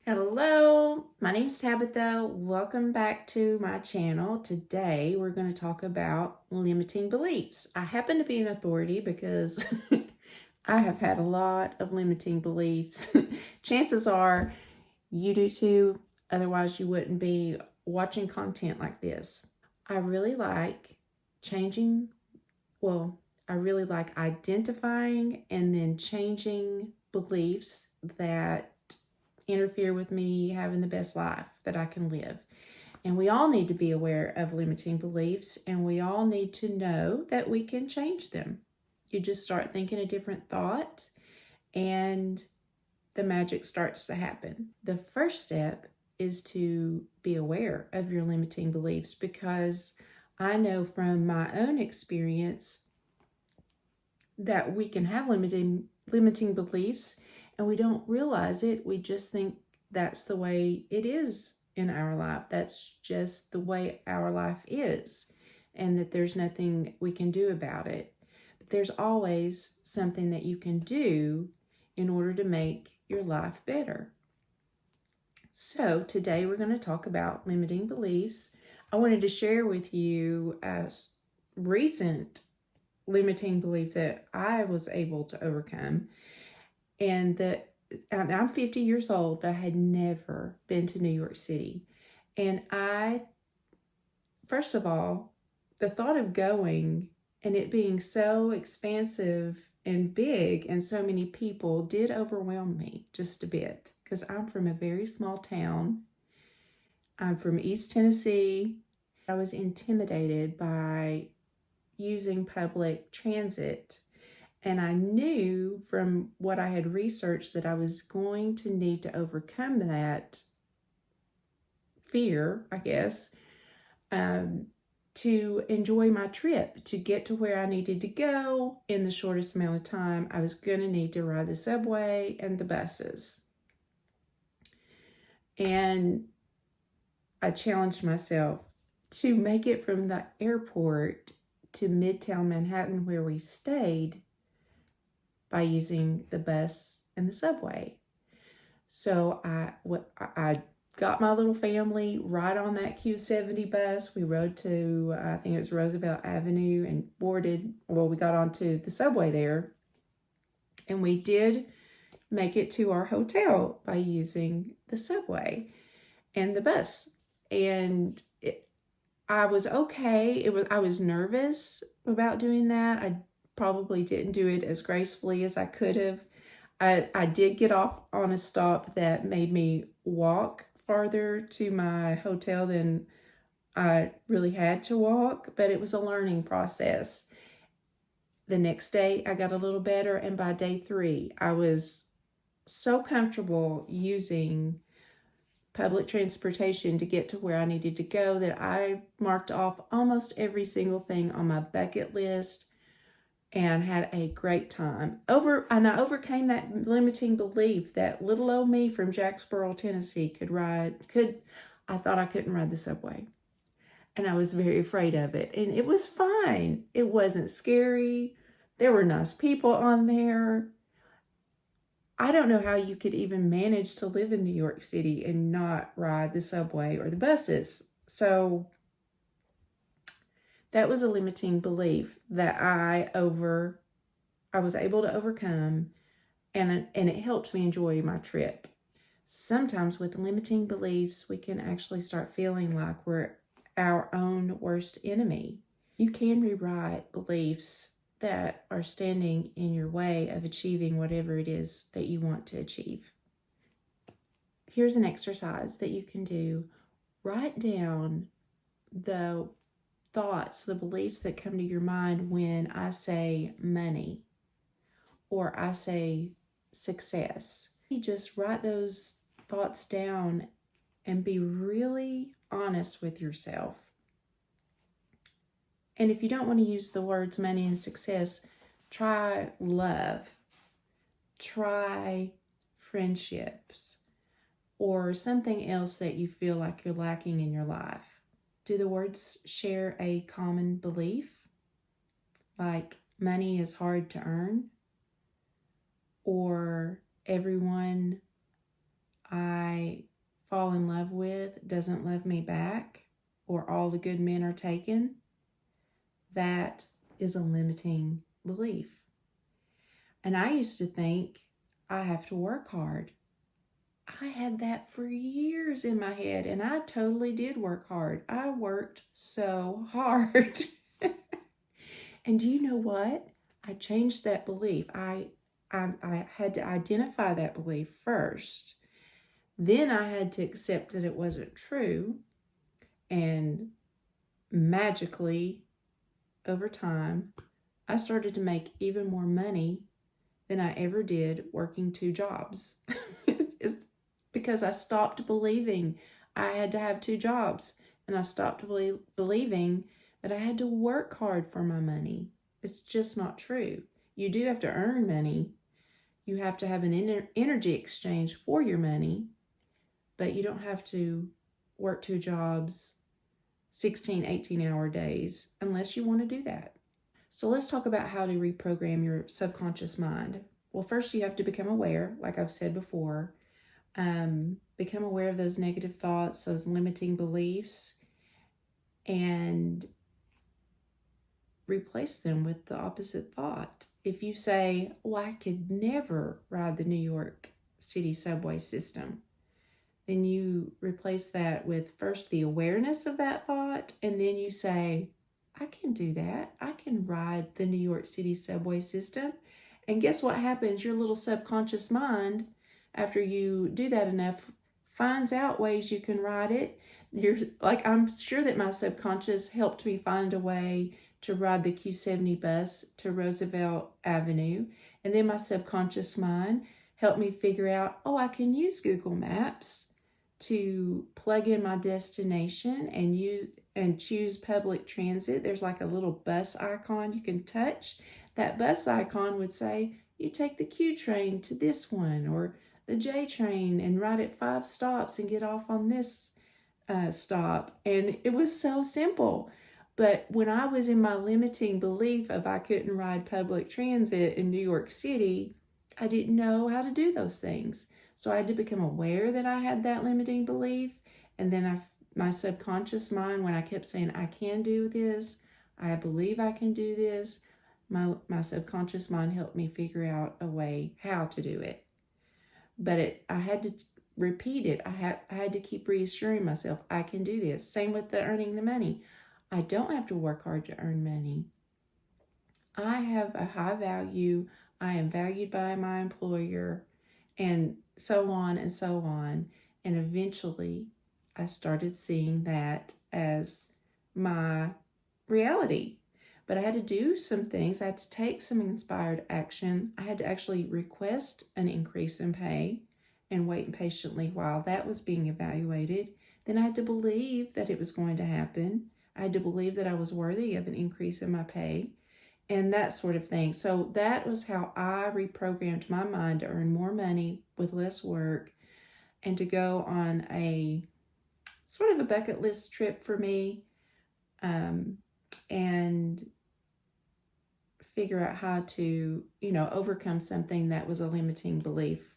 Hello, my name's Tabitha. Welcome back to my channel. Today we're going to talk about limiting beliefs. I happen to be an authority because I have had a lot of limiting beliefs. Chances are you do too, otherwise you wouldn't be watching content like this. I really like changing, I really like identifying and then changing beliefs that interfere with me having the best life that I can live. And we all need to be aware of limiting beliefs, and we all need to know that we can change them. You just start thinking a different thought, and the magic starts to happen. The first step is to be aware of your limiting beliefs, because I know from my own experience that we can have limiting beliefs and we don't realize it. We just think that's the way it is in our life. That's just the way our life is, and that there's nothing we can do about it. But there's always something that you can do in order to make your life better. So today we're going to talk about limiting beliefs. I wanted to share with you a recent limiting belief that I was able to overcome. And that I'm 50 years old, but I had never been to New York City. And first of all, the thought of going and it being so expansive and big and so many people did overwhelm me just a bit, because I'm from a very small town. I'm from East Tennessee. I was intimidated by using public transit. And I knew from what I had researched that I was going to need to overcome that fear, I guess, to enjoy my trip, to get to where I needed to go in the shortest amount of time. I was going to need to ride the subway and the buses. And I challenged myself to make it from the airport to Midtown Manhattan, where we stayed, by using the bus and the subway. So I got my little family right on that Q70 bus. We rode to, I think it was Roosevelt Avenue, and we got onto the subway there. And we did make it to our hotel by using the subway and the bus. And I was okay. I was nervous about doing that. I probably didn't do it as gracefully as I could have. I did get off on a stop that made me walk farther to my hotel than I really had to walk, but it was a learning process. The next day I got a little better, and by day 3 I was so comfortable using public transportation to get to where I needed to go that I marked off almost every single thing on my bucket list and had a great time. And I overcame that limiting belief that little old me from Jacksboro, Tennessee I thought I couldn't ride the subway. And I was very afraid of it. And it was fine. It wasn't scary. There were nice people on there. I don't know how you could even manage to live in New York City and not ride the subway or the buses. So that was a limiting belief that I was able to overcome, and it helped me enjoy my trip. Sometimes with limiting beliefs, we can actually start feeling like we're our own worst enemy. You can rewrite beliefs that are standing in your way of achieving whatever it is that you want to achieve. Here's an exercise that you can do. Write down the thoughts, the beliefs that come to your mind when I say money or I say success. You just write those thoughts down and be really honest with yourself. And if you don't want to use the words money and success, try love, try friendships, or something else that you feel like you're lacking in your life. Do the words share a common belief? Like money is hard to earn? Or everyone I fall in love with doesn't love me back, or all the good men are taken, that is a limiting belief. And I used to think I have to work hard. I had that for years in my head, and I totally did work hard. I worked so hard. And do you know what? I changed that belief. I had to identify that belief first. Then I had to accept that it wasn't true. And magically, over time, I started to make even more money than I ever did working 2 jobs. It's because I stopped believing I had to have 2 jobs, and I stopped believing that I had to work hard for my money. It's just not true. You do have to earn money. You have to have an energy exchange for your money, but you don't have to work 2 jobs, 16, 18-hour days, unless you want to do that. So let's talk about how to reprogram your subconscious mind. Well, first you have to become aware, like I've said before. Become aware of those negative thoughts, those limiting beliefs, and replace them with the opposite thought. If you say, oh, I could never ride the New York City subway system, then you replace that with first the awareness of that thought, and then you say, I can do that. I can ride the New York City subway system. And guess what happens? Your little subconscious mind, after you do that enough, finds out ways you can ride it. You're like, I'm sure that my subconscious helped me find a way to ride the Q70 bus to Roosevelt Avenue. And then my subconscious mind helped me figure out, oh, I can use Google Maps to plug in my destination and choose public transit. There's like a little bus icon you can touch. That bus icon would say, you take the Q train to this one, or the J train, and ride at 5 stops and get off on this stop. And it was so simple. But when I was in my limiting belief of I couldn't ride public transit in New York City, I didn't know how to do those things. So I had to become aware that I had that limiting belief. And then my subconscious mind, when I kept saying, I can do this, I believe I can do this, my subconscious mind helped me figure out a way how to do it. But I had to repeat it. I had to keep reassuring myself, I can do this. Same with the earning the money. I don't have to work hard to earn money. I have a high value. I am valued by my employer, and so on and so on. And eventually, I started seeing that as my reality. But I had to do some things. I had to take some inspired action. I had to actually request an increase in pay and wait patiently while that was being evaluated. Then I had to believe that it was going to happen. I had to believe that I was worthy of an increase in my pay and that sort of thing. So that was how I reprogrammed my mind to earn more money with less work and to go on a sort of a bucket list trip for me, and figure out how to, overcome something that was a limiting belief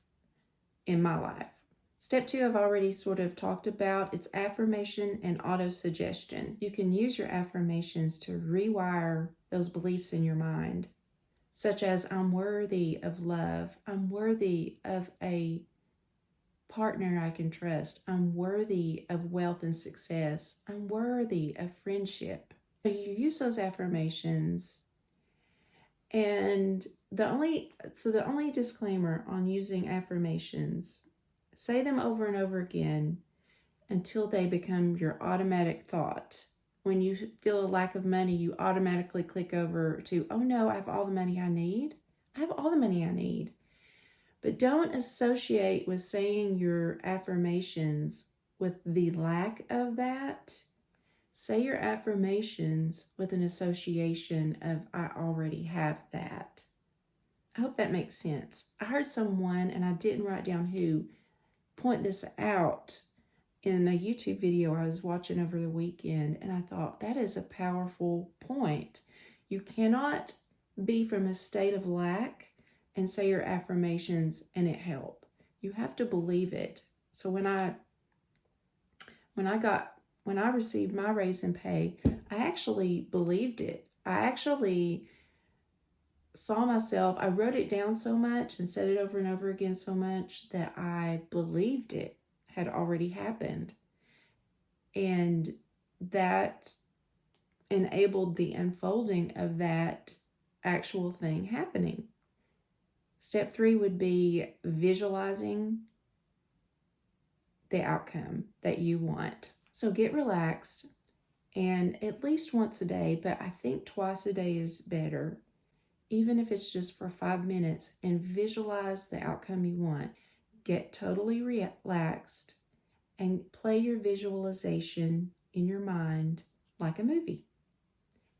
in my life. Step 2, I've already sort of talked about. It's affirmation and auto-suggestion. You can use your affirmations to rewire those beliefs in your mind, such as, I'm worthy of love. I'm worthy of a partner I can trust. I'm worthy of wealth and success. I'm worthy of friendship. So you use those affirmations, and the only disclaimer on using affirmations, say them over and over again until they become your automatic thought. When you feel a lack of money, you automatically click over to, oh no, I have all the money I need. I have all the money I need. But don't associate with saying your affirmations with the lack of that. Say your affirmations with an association of, I already have that. I hope that makes sense. I heard someone, and I didn't write down who, point this out in a YouTube video I was watching over the weekend, and I thought, that is a powerful point. You cannot be from a state of lack and say your affirmations and it help. You have to believe it. So when I received my raise in pay, I actually believed it. I actually saw myself, I wrote it down so much and said it over and over again so much that I believed it had already happened. And that enabled the unfolding of that actual thing happening. Step 3 would be visualizing the outcome that you want. So get relaxed, and at least once a day, but I think twice a day is better, even if it's just for 5 minutes, and visualize the outcome you want. Get totally relaxed and play your visualization in your mind like a movie,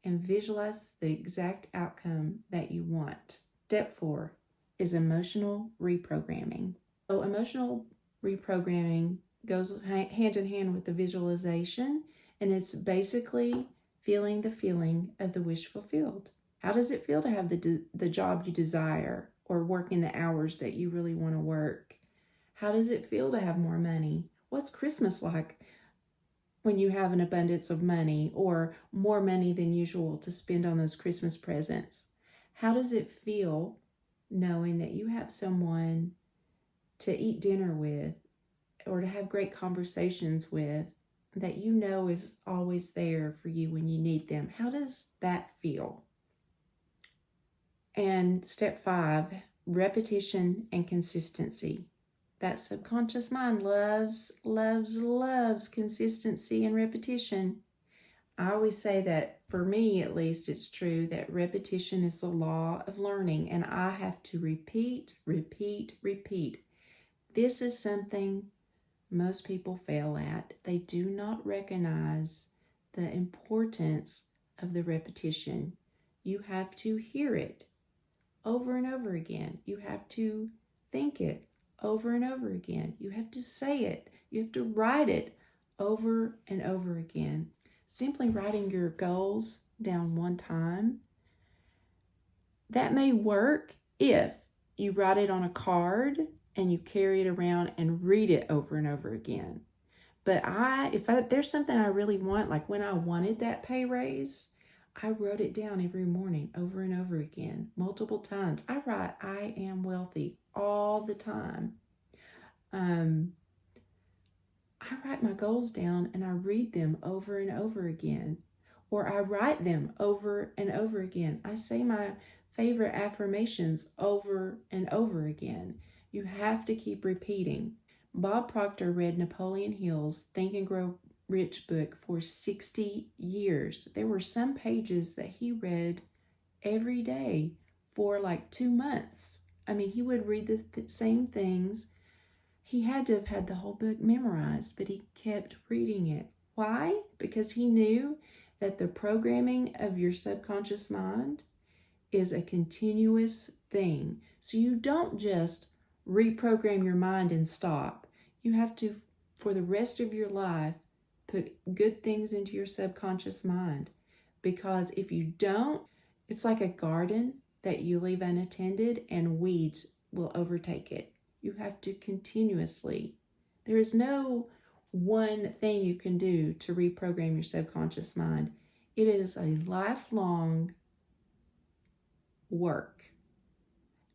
and visualize the exact outcome that you want. Step 4 is emotional reprogramming. So emotional reprogramming goes hand in hand with the visualization, and it's basically feeling the feeling of the wish fulfilled. How does it feel to have the job you desire, or work in the hours that you really want to work? How does it feel to have more money? What's Christmas like when you have an abundance of money, or more money than usual to spend on those Christmas presents? How does it feel knowing that you have someone to eat dinner with, or to have great conversations with, that you know is always there for you when you need them? How does that feel? And step 5, repetition and consistency. That subconscious mind loves consistency and repetition. I always say that, for me at least, it's true that repetition is the law of learning, and I have to repeat. This is something most people fail at. They do not recognize the importance of the repetition. You have to hear it over and over again. You have to think it over and over again. You have to say it. You have to write it over and over again. Simply writing your goals down one time, that may work if you write it on a card and you carry it around and read it over and over again. But if there's something I really want, like when I wanted that pay raise, I wrote it down every morning over and over again, multiple times. I write "I am wealthy" all the time. I write my goals down and I read them over and over again, or I write them over and over again. I say my favorite affirmations over and over again. You have to keep repeating. Bob Proctor read Napoleon Hill's Think and Grow Rich book for 60 years. There were some pages that he read every day for like 2 months. I mean, he would read the same things. He had to have had the whole book memorized, but he kept reading it. Why? Because he knew that the programming of your subconscious mind is a continuous thing. So you don't just reprogram your mind and stop. You have to, for the rest of your life, put good things into your subconscious mind. Because if you don't, it's like a garden that you leave unattended and weeds will overtake it. You have to continuously. There is no one thing you can do to reprogram your subconscious mind. It is a lifelong work,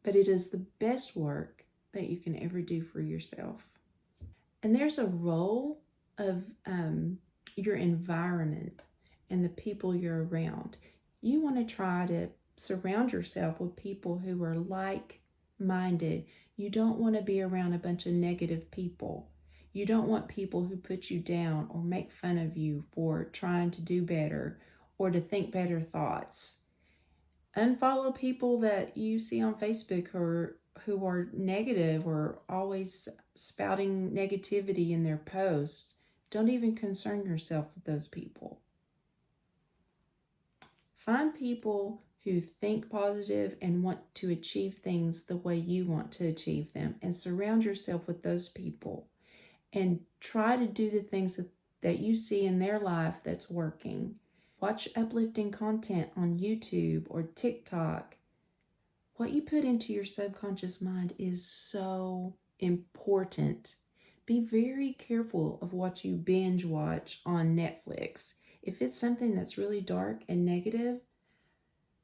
but it is the best work that you can ever do for yourself. And there's a role of your environment and the people you're around. You want to try to surround yourself with people who are like-minded. You don't want to be around a bunch of negative people. You don't want people who put you down or make fun of you for trying to do better or to think better thoughts. Unfollow people that you see on Facebook who are negative or always spouting negativity in their posts. Don't even concern yourself with those people. Find people who think positive and want to achieve things the way you want to achieve them, and surround yourself with those people and try to do the things that you see in their life that's working. Watch uplifting content on YouTube or TikTok. What you put into your subconscious mind is so important, Be very careful of what you binge watch on Netflix. If it's something that's really dark and negative,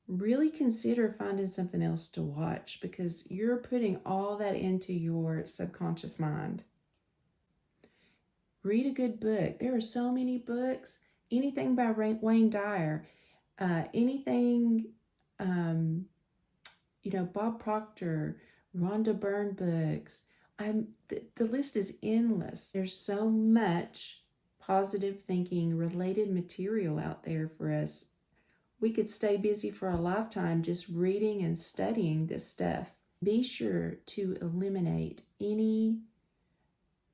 really consider finding something else to watch because you're putting all that into your subconscious mind. Read a good book. There are so many books. Anything by Wayne Dyer, anything, Bob Proctor, Rhonda Byrne books. The list is endless. There's so much positive thinking related material out there for us. We could stay busy for a lifetime just reading and studying this stuff. Be sure to eliminate any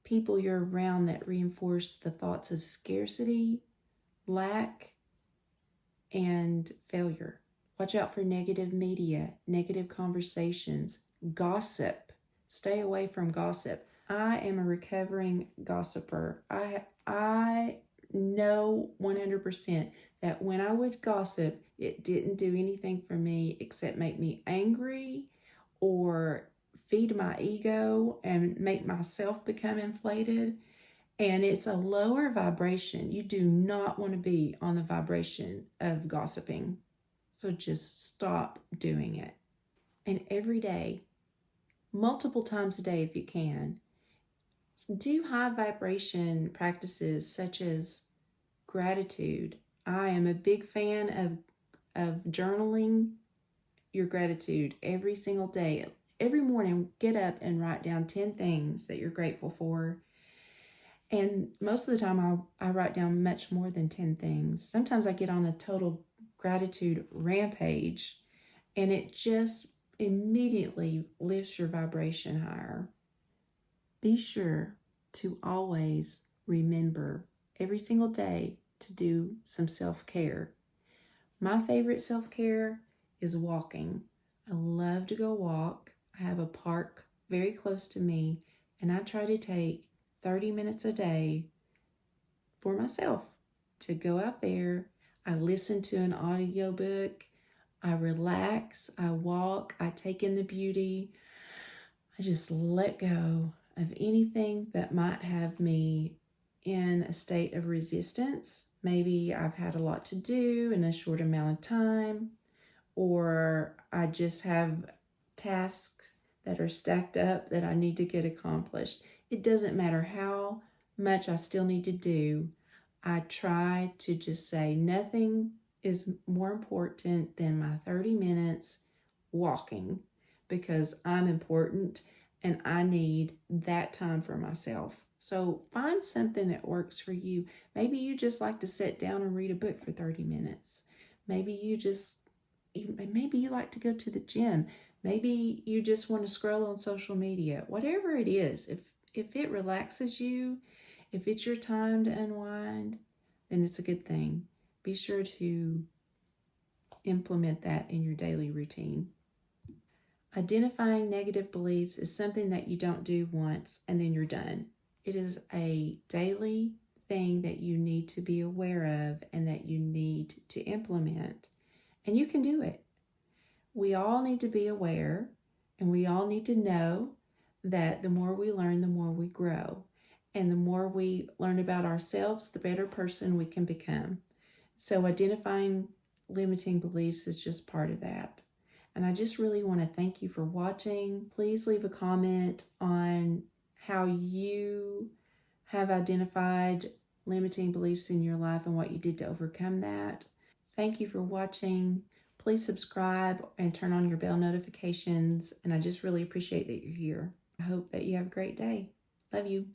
people you're around that reinforce the thoughts of scarcity, lack, and failure. Watch out for negative media, negative conversations, gossip. Stay away from gossip. I am a recovering gossiper. I know 100% that when I would gossip, it didn't do anything for me except make me angry or feed my ego and make myself become inflated. And it's a lower vibration. You do not want to be on the vibration of gossiping. So just stop doing it. And every day, multiple times a day if you can, do high vibration practices such as gratitude. I am a big fan of journaling your gratitude every single day. Every morning, get up and write down 10 things that you're grateful for. And most of the time, I write down much more than 10 things. Sometimes I get on a total gratitude rampage, and it just immediately lifts your vibration higher. Be sure to always remember every single day to do some self-care. My favorite self-care is walking. I love to go walk. I have a park very close to me, and I try to take 30 minutes a day for myself to go out there. I listen to an audiobook. I relax. I walk. I take in the beauty. I just let go of anything that might have me in a state of resistance. Maybe I've had a lot to do in a short amount of time, or I just have tasks that are stacked up that I need to get accomplished. It doesn't matter how much I still need to do. I try to just say nothing is more important than my 30 minutes walking because I'm important and I need that time for myself. So find something that works for you. Maybe you just like to sit down and read a book for 30 minutes. Maybe you like to go to the gym. Maybe you just want to scroll on social media. Whatever it is, if it relaxes you, if it's your time to unwind, then it's a good thing. Be sure to implement that in your daily routine. Identifying negative beliefs is something that you don't do once and then you're done. It is a daily thing that you need to be aware of and that you need to implement. And you can do it. We all need to be aware, and we all need to know that the more we learn, the more we grow. And the more we learn about ourselves, the better person we can become. So identifying limiting beliefs is just part of that. And I just really want to thank you for watching. Please leave a comment on how you have identified limiting beliefs in your life and what you did to overcome that. Thank you for watching. Please subscribe and turn on your bell notifications. And I just really appreciate that you're here. I hope that you have a great day. Love you.